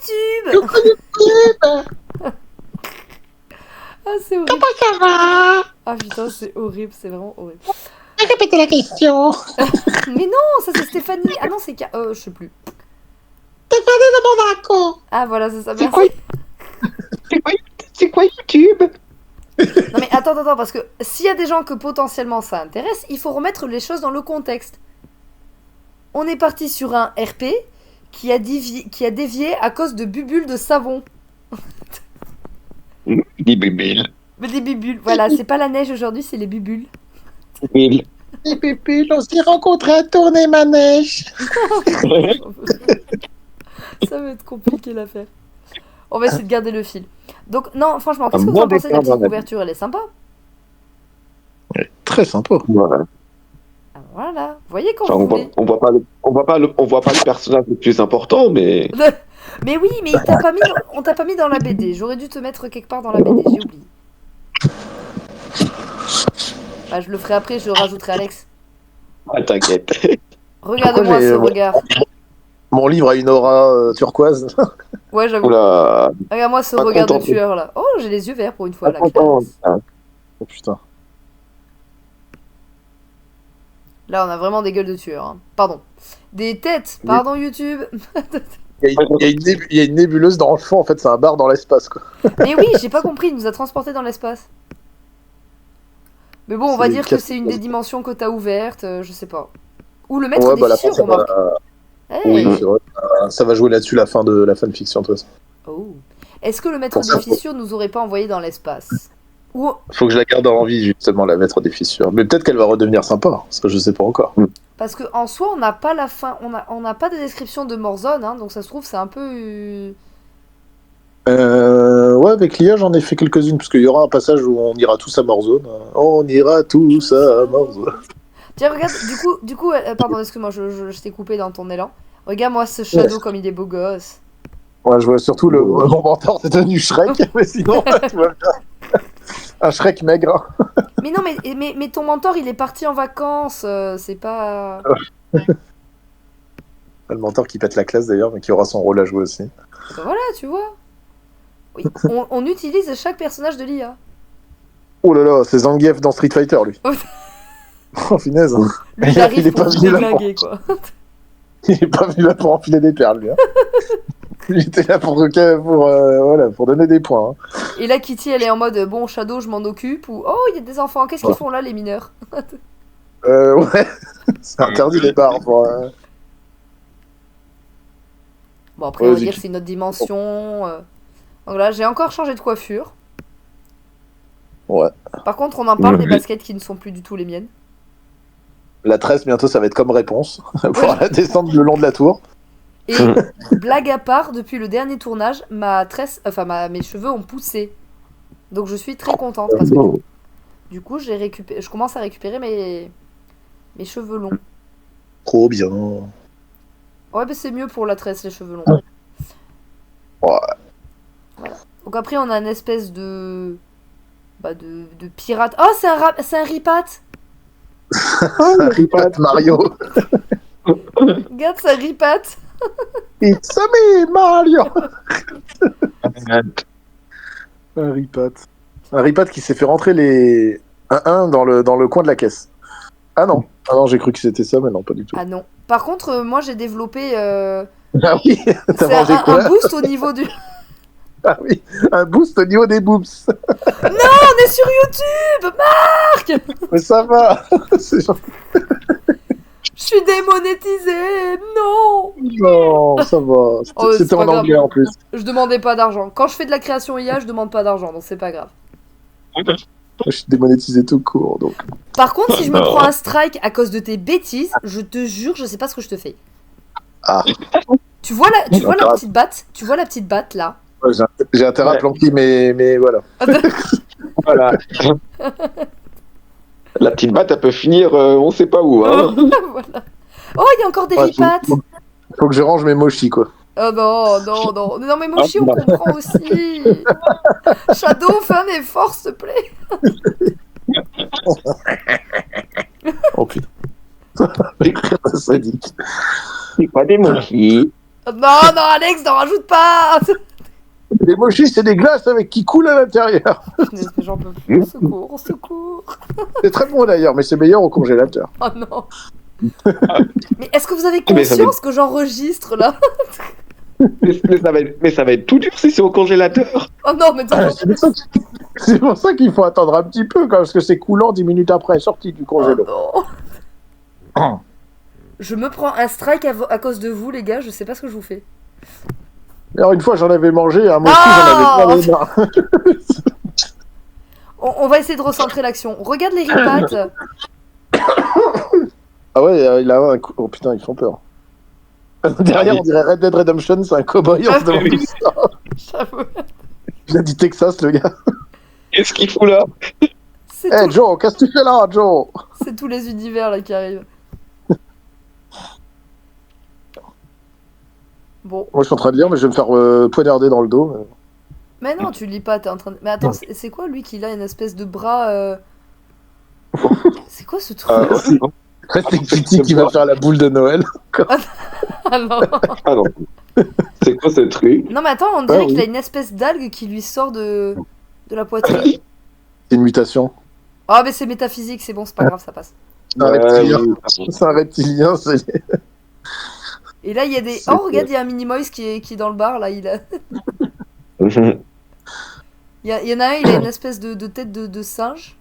YouTube. Coucou YouTube. Ah, c'est horrible. Comment ça va? Ah putain, c'est horrible, c'est vraiment horrible. Répétez la question. Mais non, ça c'est Stéphanie. Ah non, c'est je sais plus. Stéphanie de Monaco. Ah voilà, c'est ça, C'est merci. C'est quoi YouTube? Non mais attends, parce que s'il y a des gens que potentiellement ça intéresse, il faut remettre les choses dans le contexte. On est parti sur un RP qui a dévié à cause de bubules de savon. Des bubules. Mais des bubules, voilà, c'est pas la neige aujourd'hui, c'est les bubules. Bubules. Les pupilles, on s'est rencontrés à tourner manège. Ça va être compliqué l'affaire. On va essayer de garder le fil. Donc non, franchement, qu'est-ce que vous bon en pensez de la départ petite dans la couverture? Elle est sympa. Très sympa. Voilà. Ah, voilà, vous voyez quand Enfin, vous on voit, voulez. on voit pas le personnage le plus important, mais Mais oui, mais on t'a pas mis dans la BD. J'aurais dû te mettre quelque part dans la BD, j'ai oublié. Bah, je le ferai après, je rajouterai Alex. ah, t'inquiète. Regarde-moi j'ai- ce regard. Mon livre a une aura turquoise. Ouais, j'avoue. Oula, Regarde-moi ce Pas regard de content. tueur là. Oh, j'ai les yeux verts pour une fois, pas la content. classe. Ah, Oh putain. Là, on a vraiment des gueules de tueurs. Hein. Pardon. Des têtes. Pardon, YouTube. Il y a une nébuleuse dans le fond, en fait, c'est un bar dans l'espace, quoi. Mais oui, j'ai pas compris. Il nous a transportés dans l'espace. Mais bon, on va C'est dire que quatre- c'est une des dimensions que t'as ouvertes. Je sais pas. Ou le maître Ouais, des bah la fissures, fin, ça remarque. va... Hey. Oui, c'est vrai. Ça va jouer là-dessus la fin de la fanfiction, de toute façon. Oh. Est-ce que le maître Pour ça, des fissures nous aurait pas envoyé dans l'espace? Ou Faut que je la garde en vie, justement, la maître des fissures. Mais peut-être qu'elle va redevenir sympa, parce que je sais pas encore. parce que en soi, on n'a pas la fin, on n'a pas de description de Morzone, hein, donc ça se trouve c'est un peu. Ouais, avec l'IA, j'en ai fait quelques-unes, parce qu'il y aura un passage où on ira tous à Morzone. On ira tous à Morzone. Tiens, regarde, du coup, pardon, excuse-moi, je t'ai coupé dans ton élan. Regarde-moi ce Shadow comme il est beau gosse. Ouais, je vois surtout mon mentor, c'est devenu Shrek, mais sinon, tu vois bien. Un Shrek maigre. Mais non, mais ton mentor, il est parti en vacances, c'est pas. Le mentor qui pète la classe d'ailleurs, mais qui aura son rôle à jouer aussi. Ben voilà, tu vois. Oui, on utilise chaque personnage de l'IA. Oh là là, c'est Zangief dans Street Fighter, lui. Oh, finesse. Lui, il Il arrive est pour pas nous venu là déglinguer, quoi. Il est pas venu là pour enfiler des perles, lui. Hein. Il était là pour donner des points. Hein. Et là, Kitty, elle est en mode bon, Shadow, je m'en occupe. Ou oh, il y a des enfants, qu'est-ce qu'ils Ouais. font là, les mineurs? Ouais, c'est interdit les bars. Bon, après, on va Vas-y. dire que c'est une autre dimension. Donc là, j'ai encore changé de coiffure. Ouais. Par contre, on en parle des Oui. baskets qui ne sont plus du tout les miennes. La tresse, bientôt, ça va être comme réponse. Pour la descendre le long de la tour. Et blague à part, depuis le dernier tournage, mes cheveux ont poussé. Donc je suis très contente parce que du coup, je commence à récupérer mes cheveux longs. Trop bien. Ouais, mais c'est mieux pour la tresse, les cheveux longs. Ouais. Donc après, on a une espèce de de pirate. Oh, c'est un ripat. Ça ripat Mario. Regarde, c'est un ripat. It's me, Mario. Un ripat. Un ripat qui s'est fait rentrer les 1-1 dans le coin de la caisse. Ah non. Ah non, j'ai cru que c'était ça, mais non, pas du tout. Ah non. Par contre, moi, j'ai développé Ah oui, t'as c'est mangé quoi un boost au niveau du. Ah oui, un boost au niveau des boobs. On est sur YouTube, Marc. Mais ça va. C'est genre... Je suis démonétisée. Non. Non, ça va. Oh, C'était c'est pas en grave. anglais en plus. Je demandais pas d'argent. Quand je fais de la création IA, je demande pas d'argent, donc c'est pas grave. Je suis démonétisé tout court, donc. Par contre, si je me Non. prends un strike à cause de tes bêtises, je te jure, je sais pas ce que je te fais. Ah, Tu vois la Intéressant. petite batte? Tu vois la petite batte là? ouais, j'ai intérêt à Ouais. planquer, mais voilà. Voilà. La petite batte, elle peut finir, on sait pas où. Hein. Voilà. Oh, il y a encore des Ouais, ripates. faut que je range mes mochis, quoi. Oh non, non, non. Non, mais Mochi, on non. comprend aussi. Shadow, fais un effort, s'il te plaît. Oh putain. Sadique. C'est pas des mochis. Oh, non, non, Alex, n'en rajoute pas. Les mochis, c'est des glaces avec qui coule à l'intérieur. Punaise, mais j'en peux plus. Au secours, au secours. C'est très bon d'ailleurs, mais c'est meilleur au congélateur. Oh non. Mais est-ce que vous avez Mais ça conscience que j'enregistre là? Mais ça va être tout dur si c'est au congélateur. Oh non, mais Ah, c'est pour ça qu'il faut attendre un petit peu, parce que c'est coulant 10 minutes après, sorti du oh congélo. non. Je me prends un strike à cause de vous, les gars. Je sais pas ce que je vous fais. Alors une fois, j'en avais mangé, un mochi, Ah j'en avais pas les mains. On va essayer de recentrer l'action. Regarde les ripates. Ah ouais, il a un coup. Oh putain, ils font peur. Derrière, on dirait Red Dead Redemption, c'est un cowboy, on se demande oui. tout ça. J'avoue. Il a dit Texas, le gars. Qu'est-ce qu'il fout là? C'est Eh tout- Joe, qu'est-ce que tu fais là, Joe? c'est tous les univers là qui arrivent. Bon. Moi, je suis en train de lire, mais je vais me faire poignarder dans le dos. Mais non, tu lis pas, t'es en train de... Mais attends, c'est quoi lui qui a une espèce de bras C'est quoi ce truc? C'est Kitty qui va faire la boule de Noël. Ah non. Ah non. C'est quoi ce truc? Non mais attends, on dirait Ah, qu'il oui. a une espèce d'algue qui lui sort de la poitrine. C'est une mutation. Ah mais c'est métaphysique, c'est bon, c'est pas grave, ça passe. C'est un reptilien. oui. C'est un reptilien, c'est... Et là il y a des... C'est Oh regarde, il y a un Minimoys qui est dans le bar, là, il a... Il y en a un, il a une espèce de tête de singe.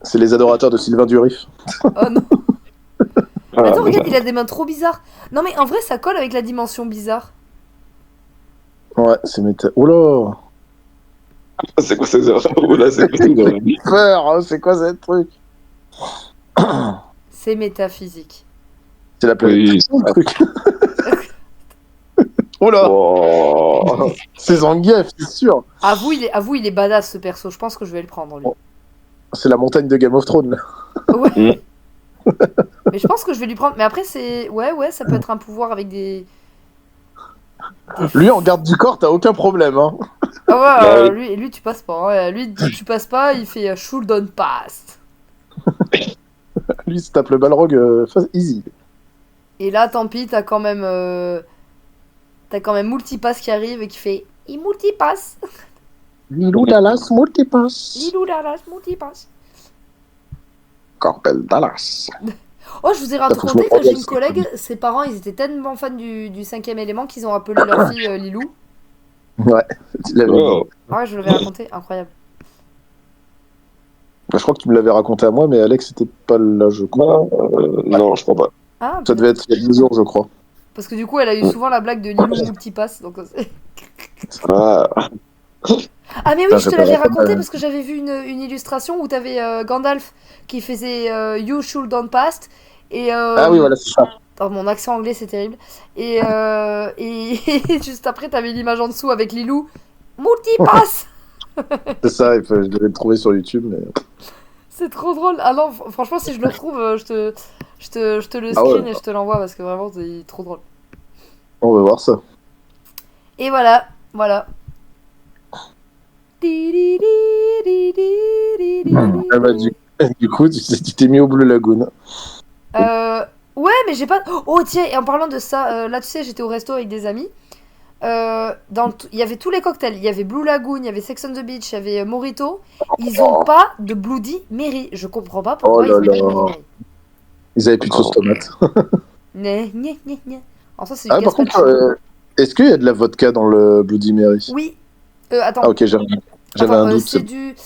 C'est les adorateurs de Sylvain Durif. Oh non. Ah, Attends, regarde, il a des mains trop bizarres. Non mais en vrai, ça colle avec la dimension bizarre. Ouais, c'est méta... Oh là, c'est quoi ces horreurs? Oh là, c'est quoi ces horreurs? peur, hein, c'est quoi ce truc? C'est métaphysique. C'est la planète. Oui. Le truc. Oh là, Oh. c'est Zangief, c'est sûr. Avoue, il est badass ce perso, je pense que je vais le prendre lui. C'est la montagne de Game of Thrones, là. Ouais. Mais je pense que je vais lui prendre. Mais après, c'est. Ouais, ça peut être un pouvoir avec des. Lui, en garde du corps, t'as aucun problème, hein. Ah ouais, Bah oui. lui, tu passes pas. Hein. Lui, tu passes pas, il fait Shouldon Pass. Lui, il se tape le balrog easy. Et là, tant pis, t'as quand même. T'as quand même Multipass qui arrive et qui fait. Il multipass. Lilou Dallas, multipass. Lilou Dallas, Multipass. Corbel Dallas. Oh, je vous ai Faut que je raconté me que j'ai une remplace. collègue, ses parents, ils étaient tellement fans du cinquième élément qu'ils ont appelé leur fille Lilou. Ouais, tu l'avais dit. Oh. Ah ouais, je l'avais raconté, incroyable. Bah, je crois que tu me l'avais raconté à moi, mais Alex était pas là, je crois. Non, je crois pas. Ah, Ça devait être il y a 2 jours, je crois. parce que du coup, elle a eu souvent la blague de Lilou Multipass. Donc... Ah. Ah, mais oui, Putain, je te j'ai l'avais pas raconté raconté. parce que j'avais vu une illustration où t'avais Gandalf qui faisait You Should Don't Pass. Et, Ah oui, voilà, c'est ça. Oh, mon accent anglais, c'est terrible. Et juste après, t'avais l'image en dessous avec Lilou Multipass. C'est ça, je devais le trouver sur YouTube, mais... C'est trop drôle. Ah non, franchement, si je le retrouve, je te le Ah ouais. screen et je te l'envoie parce que vraiment, c'est trop drôle. On va voir ça. Et voilà. Ah bah, du coup, tu t'es mis au Blue Lagoon. Ouais, mais j'ai pas. Oh, tiens, et en parlant de ça, là, tu sais, j'étais au resto avec des amis. Il y avait tous les cocktails. Il y avait Blue Lagoon, il y avait Sex on the Beach, il y avait Mojito. Ils ont pas de Bloody Mary. Je comprends pas pourquoi Oh ils ont là pas de là. Bloody Mary. Ils avaient plus de sauce tomate. Né. En ça, c'est du Ah, par contre, gazpacho. est-ce qu'il y a de la vodka dans le Bloody Mary? Oui. Attends. Ah, ok, j'avais Attends, un doute. c'est du.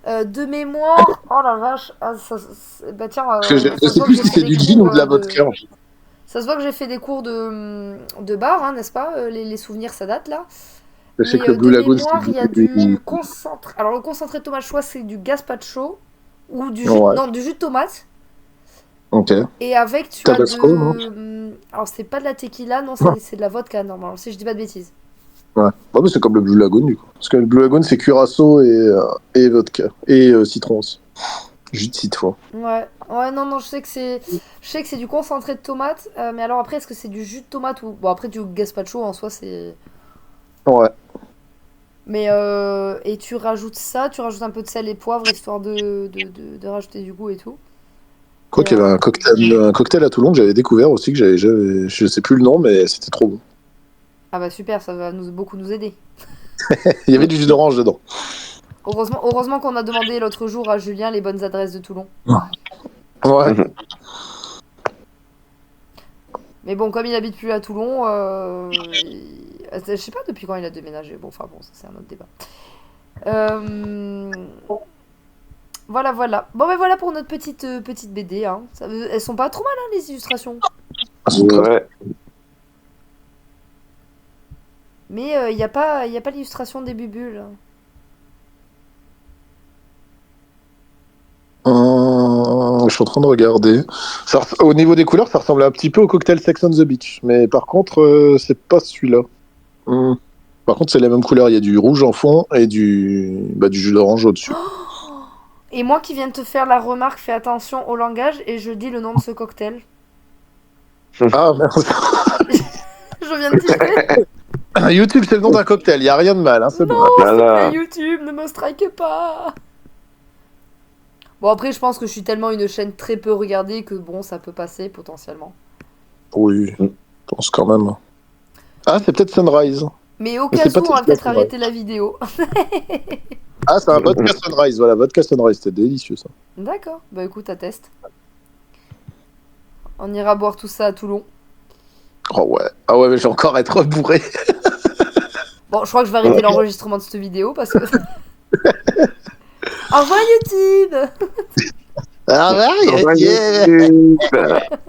De mémoire. Oh la vache. Ah, bah tiens. Parce que je ça se sais voit plus que si j'ai c'est fait du des gin cours, ou de la de- vodka. Ça se voit que j'ai fait des cours de bar, hein, n'est-ce pas? Les souvenirs, ça date là. Je sais Mais que le Blue de Lagoon, mémoire, il y a c'est du concentré. Alors, le concentré de tomate choix, c'est du gazpacho. Ou du jus. Ouais. Non, du jus de tomate. Ok. Et avec, tu Tabasco, as non de. Alors, c'est pas de la tequila, non, c'est de la vodka, normalement, si je dis pas de bêtises. Ouais. Bah, mais c'est comme le Blue Lagoon, du coup. Parce que le Blue Lagoon, c'est curaçao et vodka. Et citron aussi. Jus de citron. Ouais, non, je sais que c'est du concentré de tomate, mais alors après, est-ce que c'est du jus de tomate ou. Bon, après, du gazpacho en soi, c'est. Ouais. Mais, et tu rajoutes ça, tu rajoutes un peu de sel et poivre, histoire de rajouter du goût et tout. Je crois qu'il y avait un cocktail à Toulon que j'avais découvert aussi, je sais plus le nom, mais c'était trop bon. Ah bah super, ça va beaucoup nous aider. Il y avait du jus d'orange dedans. Heureusement qu'on a demandé l'autre jour à Julien les bonnes adresses de Toulon. Ouais. Mais bon, comme il habite plus à Toulon, je sais pas depuis quand il a déménagé. Bon, enfin bon, ça c'est un autre débat. Voilà, voilà. Bon, ben voilà pour notre petite BD. Hein. Elles sont pas trop mal, hein, les illustrations. Ouais. Mais il n'y a pas l'illustration des bubules. Je suis en train de regarder. Au niveau des couleurs, ça ressemble un petit peu au cocktail Sex on the Beach. Mais par contre, c'est pas celui-là. Par contre, c'est les mêmes couleurs. Il y a du rouge en fond et du jus d'orange au-dessus. Et moi qui viens de te faire la remarque, fais attention au langage et je dis le nom de ce cocktail. Ah, merde. Je viens de tilter. YouTube, c'est le nom d'un cocktail. Il n'y a rien de mal. Hein, c'est bon. Non, s'il te Voilà. plaît, YouTube, ne me strike pas. Bon, après, je pense que je suis tellement une chaîne très peu regardée que bon, ça peut passer potentiellement. Oui, je pense quand même. Ah, c'est peut-être Sunrise. Mais au Mais cas c'est pas où, on va tout à peut-être fait arrêter la vidéo. Ah, c'est un vodka Sunrise. Voilà, vodka Sunrise. C'était délicieux, ça. D'accord, bah écoute, à test. On ira boire tout ça à Toulon. Oh ouais. Ah ouais, mais je vais encore être bourré. Bon, je crois que je vais arrêter l'enregistrement de cette vidéo parce que... Au revoir YouTube. Ah ouais, Ouais.